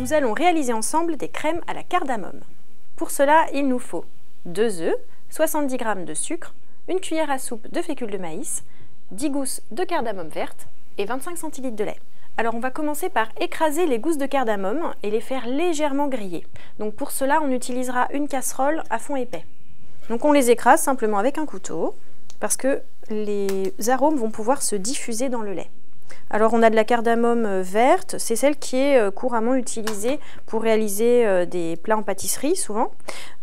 nous allons réaliser ensemble des crèmes à la cardamome. Pour cela, il nous faut 2 œufs, 70 g de sucre, une cuillère à soupe de fécule de maïs, 10 gousses de cardamome verte et 25 centilitres de lait. Alors on va commencer par écraser les gousses de cardamome et les faire légèrement griller. Donc pour cela, on utilisera une casserole à fond épais. Donc on les écrase simplement avec un couteau parce que les arômes vont pouvoir se diffuser dans le lait. Alors on a de la cardamome verte, c'est celle qui est couramment utilisée pour réaliser des plats en pâtisserie souvent.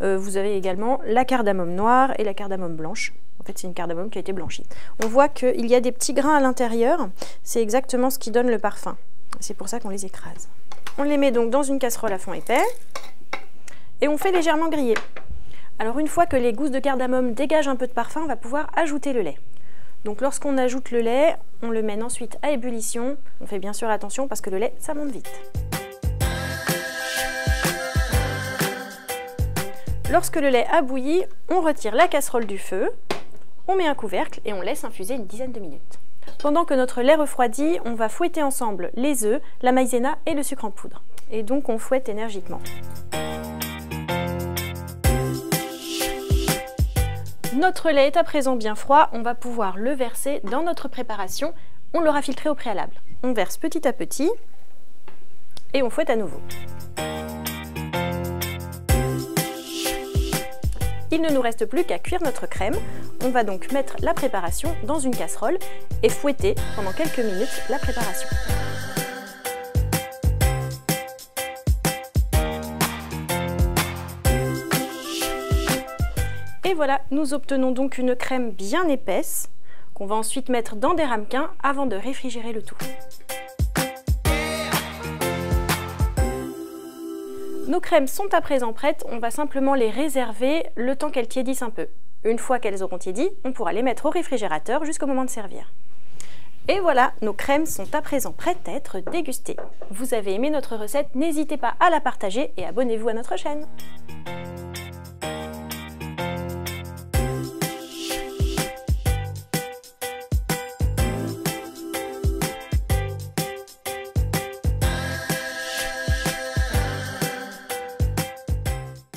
Vous avez également la cardamome noire et la cardamome blanche. En fait c'est une cardamome qui a été blanchie. On voit qu'il y a des petits grains à l'intérieur, c'est exactement ce qui donne le parfum. C'est pour ça qu'on les écrase. On les met donc dans une casserole à fond épais et on fait légèrement griller. Alors une fois que les gousses de cardamome dégagent un peu de parfum, on va pouvoir ajouter le lait. Donc lorsqu'on ajoute le lait, on le mène ensuite à ébullition. On fait bien sûr attention parce que le lait, ça monte vite. Lorsque le lait a bouilli, on retire la casserole du feu, on met un couvercle et on laisse infuser une dizaine de minutes. Pendant que notre lait refroidit, on va fouetter ensemble les œufs, la maïzena et le sucre en poudre. Et donc on fouette énergiquement. Notre lait est à présent bien froid, on va pouvoir le verser dans notre préparation. On l'aura filtré au préalable. On verse petit à petit et on fouette à nouveau. Il ne nous reste plus qu'à cuire notre crème. On va donc mettre la préparation dans une casserole et fouetter pendant quelques minutes la préparation. Et voilà, nous obtenons donc une crème bien épaisse qu'on va ensuite mettre dans des ramequins avant de réfrigérer le tout. Nos crèmes sont à présent prêtes, on va simplement les réserver le temps qu'elles tiédissent un peu. Une fois qu'elles auront tiédi, on pourra les mettre au réfrigérateur jusqu'au moment de servir. Et voilà, nos crèmes sont à présent prêtes à être dégustées. Vous avez aimé notre recette, n'hésitez pas à la partager et abonnez-vous à notre chaîne.